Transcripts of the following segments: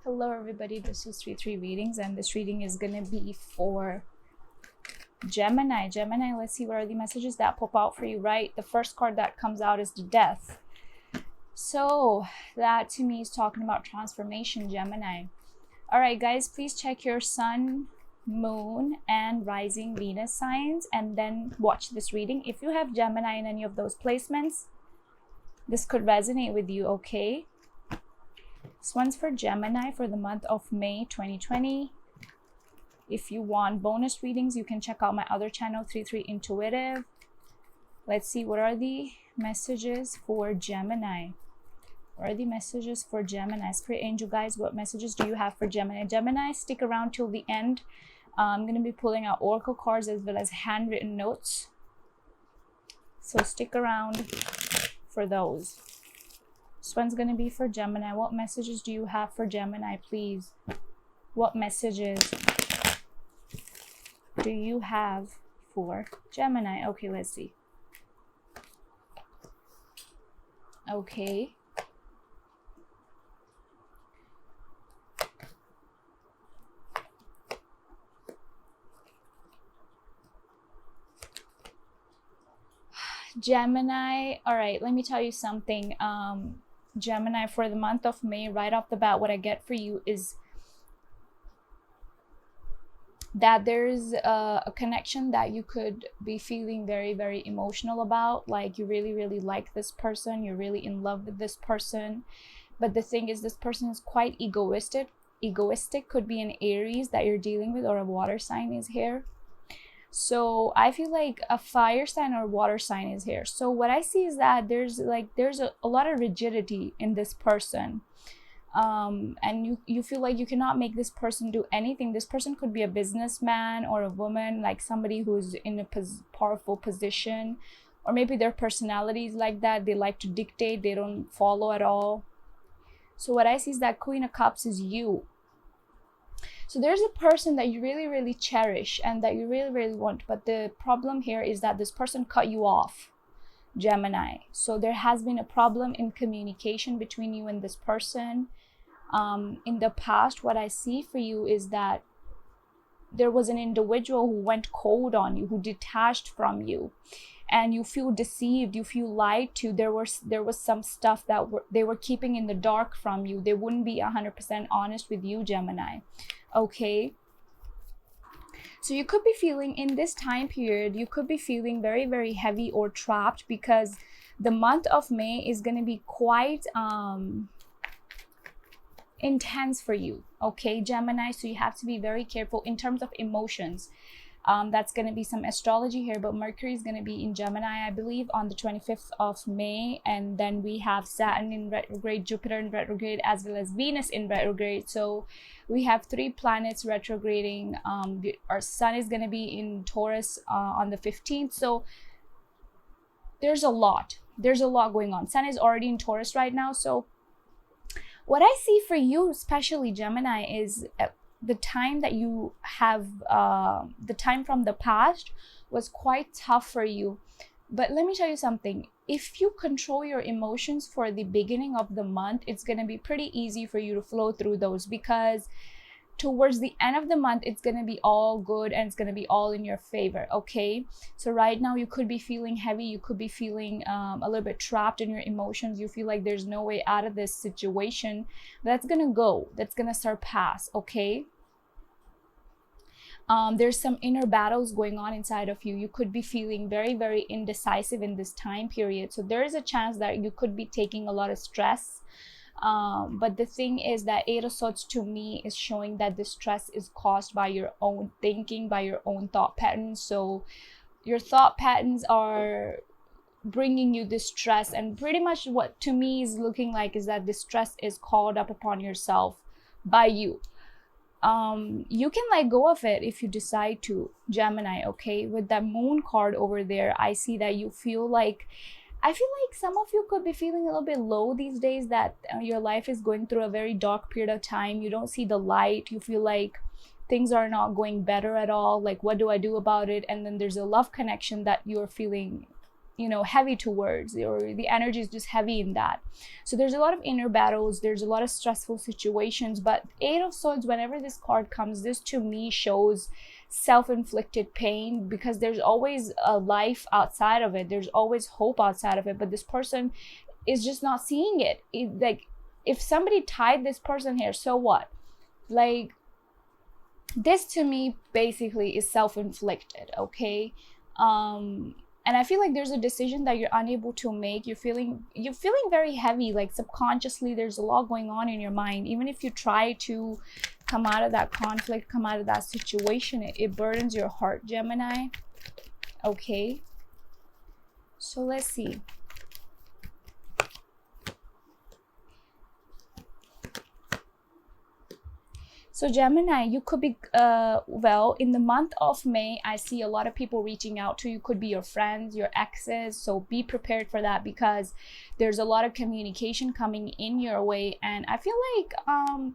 Hello everybody, this is 3 readings, and this reading is gonna be for Gemini. Let's see what are the messages that pop out for you, right? The first card that comes out is the Death. So that to me is talking about transformation, Gemini. All right, guys, please check your sun, moon, and rising Venus signs and then watch this reading. If you have Gemini in any of those placements, this could resonate with you, okay? This one's for Gemini for the month of May 2020. If you want bonus readings, you can check out my other channel, 33 Intuitive. Let's see, what are the messages for Gemini? What are the messages for Gemini? Spirit angel guys, what messages do you have for Gemini? Gemini, stick around till the end. I'm going to be pulling out oracle cards as well as handwritten notes. So stick around for those. This one's going to be for Gemini. What messages do you have for Gemini, please? What messages do you have for Gemini? Okay, let's see. Okay. Gemini, all right, let me tell you something. Gemini, for the month of May, right off the bat, what I get for you is that there's a connection that you could be feeling very, very emotional about. Like you really, really like this person. You're really in love with this person. But the thing is, this person is quite egoistic. Could be an Aries that you're dealing with, or a water sign is here. So I feel like a fire sign or a water sign is here. So what I see is that there's a lot of rigidity in this person. And you feel like you cannot make this person do anything. This person could be a businessman or a woman, like somebody who's in a powerful position, or maybe their personality is like that. They like to dictate, they don't follow at all. So what I see is that Queen of Cups is you. So there's a person that you really, really cherish and that you really, really want. But the problem here is that this person cut you off, Gemini. So there has been a problem in communication between you and this person. In the past, what I see for you is that there was an individual who went cold on you, who detached from you, and you feel deceived, you feel lied to. There was some stuff that they were keeping in the dark from you. They wouldn't be 100% honest with you, Gemini. Okay. So you could be feeling in this time period, you could be feeling very, very heavy or trapped, because the month of May is going to be quite intense for you, okay, Gemini? So you have to be very careful in terms of emotions. That's going to be some astrology here, but Mercury is going to be in Gemini, I believe, on the 25th of May. And then we have Saturn in retrograde, Jupiter in retrograde, as well as Venus in retrograde. So we have 3 planets retrograding. Our sun is going to be in Taurus on the 15th. So there's a lot going on. Sun is already in Taurus right now. So what I see for you, especially Gemini, is the time that you have, the time from the past was quite tough for you. But let me tell you something. If you control your emotions for the beginning of the month, it's going to be pretty easy for you to flow through those, because towards the end of the month, it's going to be all good and it's going to be all in your favor, okay? So right now you could be feeling heavy, you could be feeling a little bit trapped in your emotions. You feel like there's no way out of this situation. That's going to go, that's going to surpass, okay? There's some inner battles going on inside of you. You could be feeling very, very indecisive in this time period. So there is a chance that you could be taking a lot of stress. But the thing is that 8 of Swords to me is showing that the stress is caused by your own thinking, by your own thought patterns. So your thought patterns are bringing you this stress, and pretty much what to me is looking like is that the stress is called up upon yourself by you. You can let go of it if you decide to, Gemini, okay? With that moon card over there, I see that you feel like, I feel like some of you could be feeling a little bit low these days, that your life is going through a very dark period of time. You don't see the light. You feel like things are not going better at all. Like, what do I do about it? And then there's a love connection that you're feeling you know, heavy towards, or the energy is just heavy in that. So there's a lot of inner battles, there's a lot of stressful situations. But Eight of Swords, whenever this card comes, this to me shows self-inflicted pain, because there's always a life outside of it, there's always hope outside of it, but this person is just not seeing it. Like, if somebody tied this person here, so what? Like, this to me basically is self-inflicted, okay? And I feel like there's a decision that you're unable to make. You're feeling very heavy, like subconsciously there's a lot going on in your mind. Even if you try to come out of that conflict, come out of that situation, it burdens your heart, Gemini. Okay, so let's see. So Gemini, you could be, well, in the month of May, I see a lot of people reaching out to you. Could be your friends, your exes. So be prepared for that, because there's a lot of communication coming in your way. And I feel like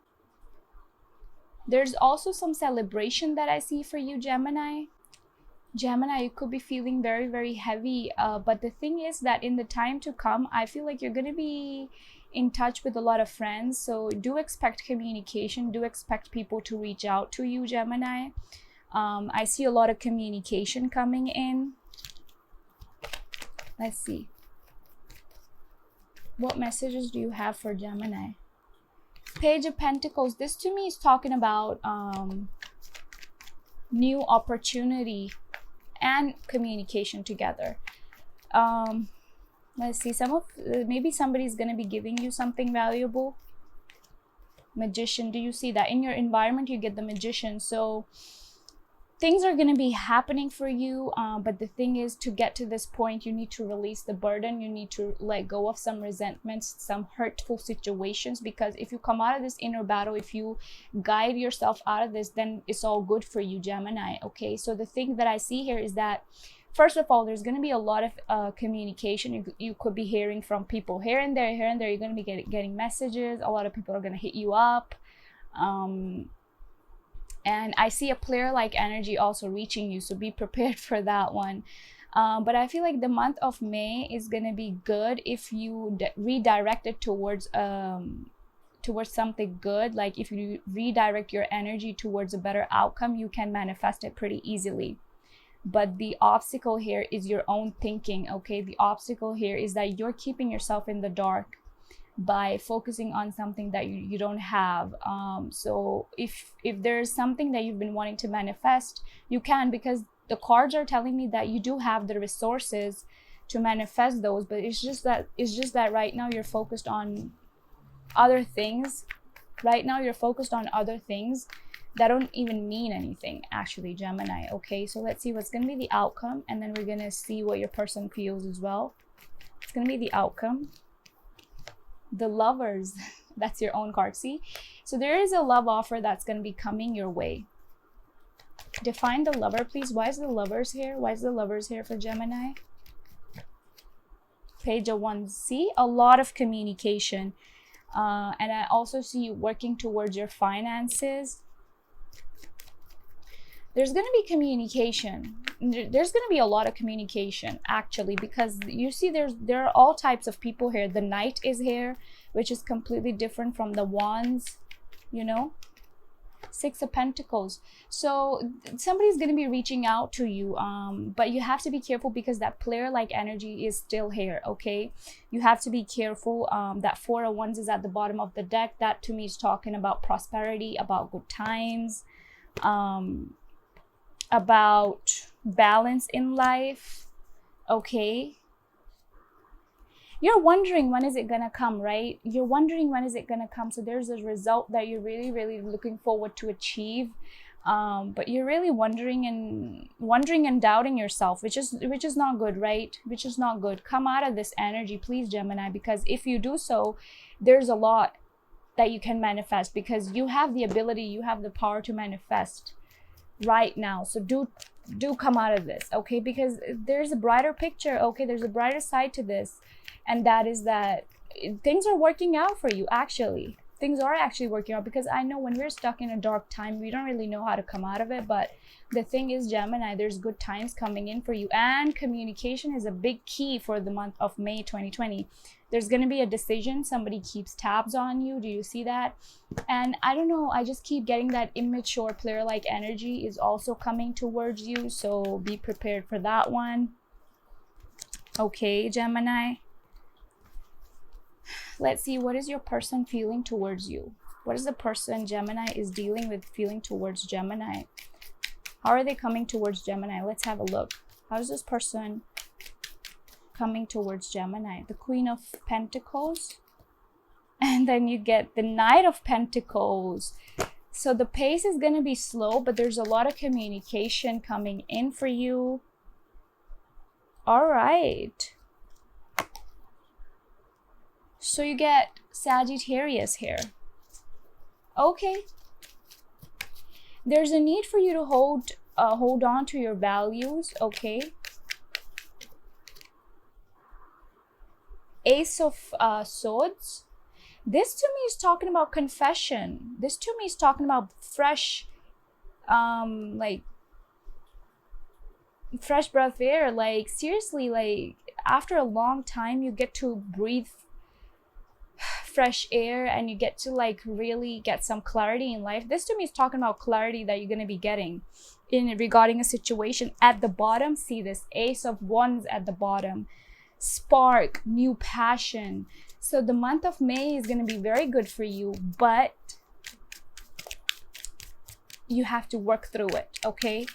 there's also some celebration that I see for you, Gemini. Gemini, you could be feeling very, very heavy. But the thing is that in the time to come, I feel like you're going to be in touch with a lot of friends. So do expect communication, do expect people to reach out to you, Gemini. I see a lot of communication coming in. Let's see. What messages do you have for Gemini? Page of Pentacles. This to me is talking about new opportunity and communication together. Let's see, maybe somebody's going to be giving you something valuable. Magician, do you see that? In your environment, you get the Magician. So things are going to be happening for you. But the thing is, to get to this point, you need to release the burden. You need to let go of some resentments, some hurtful situations. Because if you come out of this inner battle, if you guide yourself out of this, then it's all good for you, Gemini. Okay, so the thing that I see here is that, first of all, there's going to be a lot of communication. You could be hearing from people here and there. You're going to be getting messages. A lot of people are going to hit you up. And I see a player-like energy also reaching you. So be prepared for that one. But I feel like the month of May is going to be good if you redirect it towards something good. Like if you redirect your energy towards a better outcome, you can manifest it pretty easily. But the obstacle here is your own thinking, okay? The obstacle here is that you're keeping yourself in the dark by focusing on something that you don't have. So if there's something that you've been wanting to manifest, you can, because the cards are telling me that you do have the resources to manifest those, but it's just that right now you're focused on other things. Right now you're focused on other things that don't even mean anything, actually, Gemini. Okay, so let's see what's going to be the outcome, and then we're going to see what your person feels as well. It's going to be the outcome. The Lovers. That's your own card. See, so there is a love offer that's going to be coming your way. Define the Lover, please. Why is the Lovers here? Why is the Lovers here for Gemini? Page of Wands. See, a lot of communication. And I also see you working towards your finances. There's going to be communication. There's going to be a lot of communication, actually, because you see there are all types of people here. The Knight is here, which is completely different from the Wands, you know. Six of Pentacles. So somebody's going to be reaching out to you, but you have to be careful because that player-like energy is still here, okay? You have to be careful. That Four of Wands is at the bottom of the deck. That to me is talking about prosperity, about good times, about balance in life, okay? You're wondering when is it gonna come, right? You're wondering when is it gonna come. So there's a result that you're really, really looking forward to achieve, but you're really wondering and doubting yourself, which is not good, right? Which is not good. Come out of this energy, please, Gemini, because if you do so, there's a lot that you can manifest, because you have the ability, you have the power to manifest right now. So do come out of this, okay? Because there's a brighter picture, okay? There's a brighter side to this, and that is that things are working out for you, actually. things are actually working out, because I know when we're stuck in a dark time, we don't really know how to come out of it. But the thing is, Gemini, there's good times coming in for you, and communication is a big key for the month of May 2020. There's going to be a decision. Somebody keeps tabs on you. Do you see that? And I don't know, I just keep getting that immature player-like energy is also coming towards you. So be prepared for that one. Okay, Gemini. Let's see, what is your person feeling towards you? What is the person Gemini is dealing with feeling towards Gemini? How are they coming towards Gemini? Let's have a look. How is this person coming towards Gemini? The Queen of Pentacles. And then you get the Knight of Pentacles. So the pace is going to be slow, but there's a lot of communication coming in for you. All right. So you get Sagittarius here. Okay. There's a need for you to hold on to your values, okay? Ace of Swords. This to me is talking about confession. This to me is talking about fresh, like fresh breath of air. Like seriously, like after a long time, you get to breathe fresh air and you get to like really get some clarity in life. This to me is talking about clarity that you're going to be getting in regarding a situation. At the bottom, see this Ace of Wands at the bottom. Spark, new passion. So the month of May is going to be very good for you, but you have to work through it, okay?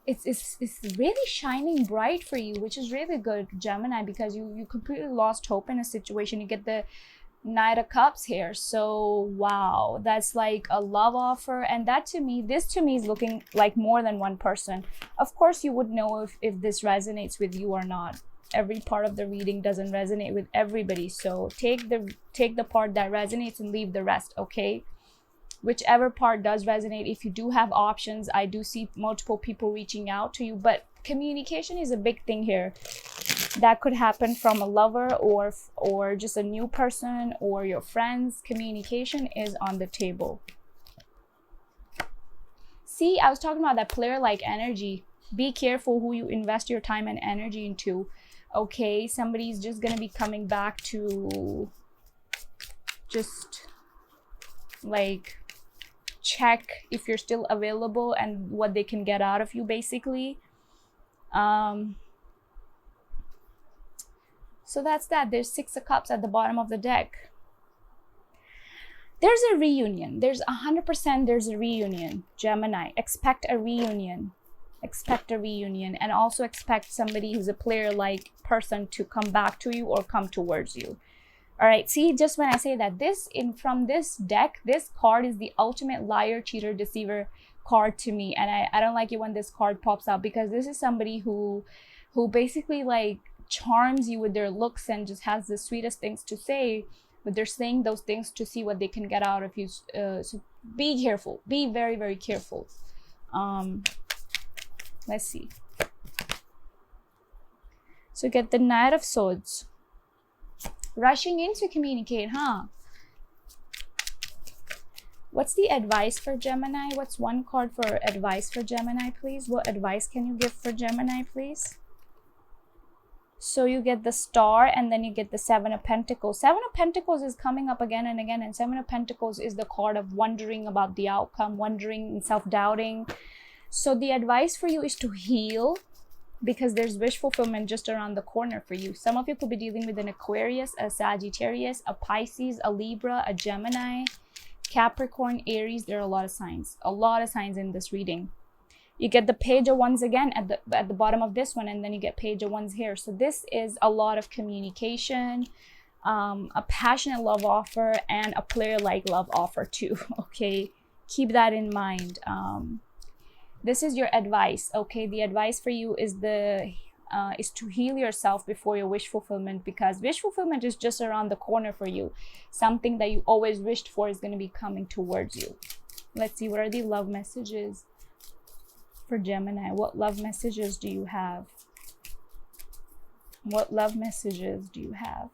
It's really shining bright for you, which is really good, Gemini, because you completely lost hope in a situation. You get the Knight of Cups here. So wow, that's like a love offer. And that to me, this to me is looking like more than one person. Of course, you would know if this resonates with you or not. Every part of the reading doesn't resonate with everybody. So take the part that resonates and leave the rest, okay? Whichever part does resonate. If you do have options, I do see multiple people reaching out to you, but communication is a big thing here. That could happen from a lover or just a new person or your friends. Communication is on the table. See, I was talking about that player-like energy. Be careful who you invest your time and energy into. Okay, somebody's just gonna be coming back to just like check if you're still available and what they can get out of you, basically. So that's that. There's Six of Cups at the bottom of the deck. There's a reunion. There's 100% there's a reunion, Gemini. Expect a reunion. Expect a reunion, and also expect somebody who's a player-like person to come back to you or come towards you. All right, see, just when I say that, from this deck, this card is the ultimate liar, cheater, deceiver card to me. And I don't like it when this card pops out, because this is somebody who basically like charms you with their looks and just has the sweetest things to say, but they're saying those things to see what they can get out of you. So be careful. Be very, very careful. Let's see. So get the Knight of Swords. Rushing in to communicate, huh? What's the advice for Gemini? What's one card for advice for Gemini, please? What advice can you give for Gemini, please? So you get the Star, and then you get the Seven of Pentacles. Seven of Pentacles is coming up again and again, and Seven of Pentacles is the card of wondering about the outcome, wondering and self-doubting. So the advice for you is to heal, because there's wish fulfillment just around the corner for you. Some of you could be dealing with an Aquarius, a Sagittarius, a Pisces, a Libra, a Gemini, Capricorn, Aries. There are a lot of signs in this reading. You get the Page of Wands again at the bottom of this one, and then you get Page of Wands here. So this is a lot of communication, a passionate love offer, and a player-like love offer too. Okay, keep that in mind. This is your advice, okay? The advice for you is to heal yourself before your wish fulfillment, because wish fulfillment is just around the corner for you. Something that you always wished for is going to be coming towards you. Let's see, what are the love messages for Gemini? What love messages do you have? What love messages do you have?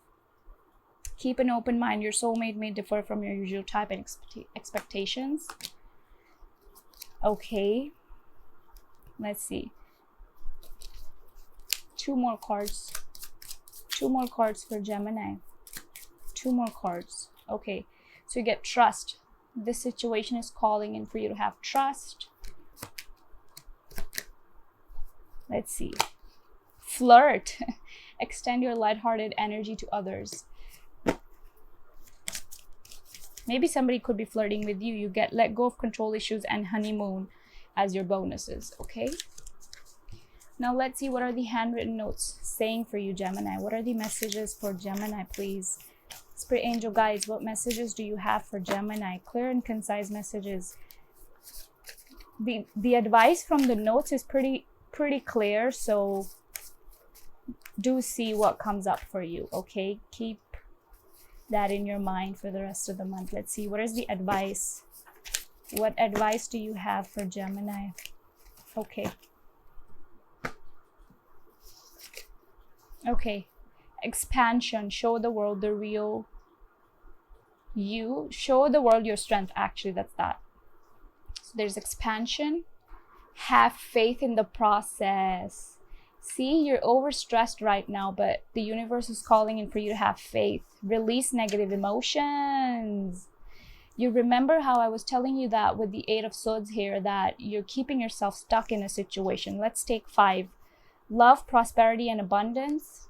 Keep an open mind. Your soulmate may differ from your usual type and expectations. Okay. Let's see. 2 more cards. 2 more cards for Gemini. 2 more cards. Okay. So you get trust. This situation is calling in for you to have trust. Let's see. Flirt. Extend your lighthearted energy to others. Maybe somebody could be flirting with you. You get let go of control issues and honeymoon as your bonuses. Okay. Now let's see what are the handwritten notes saying for you, Gemini. What are the messages for Gemini, please? Spirit angel guides, what messages do you have for Gemini? Clear and concise messages. The advice from the notes is pretty clear, so do see what comes up for you. Okay, keep that in your mind for the rest of the month. Let's see, what is the advice? What advice do you have for Gemini? Okay. Okay. Expansion. Show the world the real you. Show the world your strength. Actually, that's that. So there's expansion. Have faith in the process. See, you're overstressed right now, but the universe is calling in for you to have faith. Release negative emotions. You remember how I was telling you that with the 8 of Swords here, that you're keeping yourself stuck in a situation. Let's take 5. Love, prosperity, and abundance.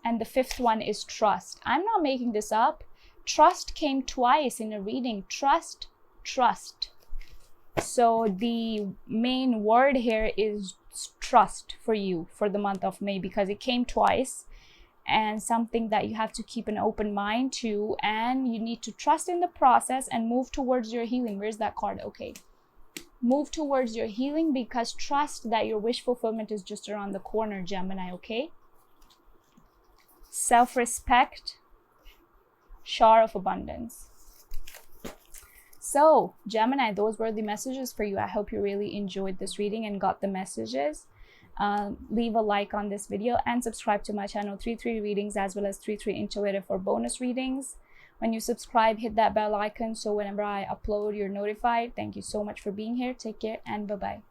And the 5th one is trust. I'm not making this up. Trust came twice in a reading. Trust, trust. So the main word here is trust for you for the month of May, because it came twice, and something that you have to keep an open mind to, and you need to trust in the process and move towards your healing. Where's that card? Okay. Move towards your healing, because trust that your wish fulfillment is just around the corner, Gemini, okay? Self-respect, shower of abundance. So, Gemini, those were the messages for you. I hope you really enjoyed this reading and got the messages. Leave a like on this video and subscribe to my channel, 3-3 readings, as well as 3-3 intuitive for bonus readings. When you subscribe, hit that bell icon so whenever I upload, you're notified. Thank you so much for being here. Take care and bye-bye.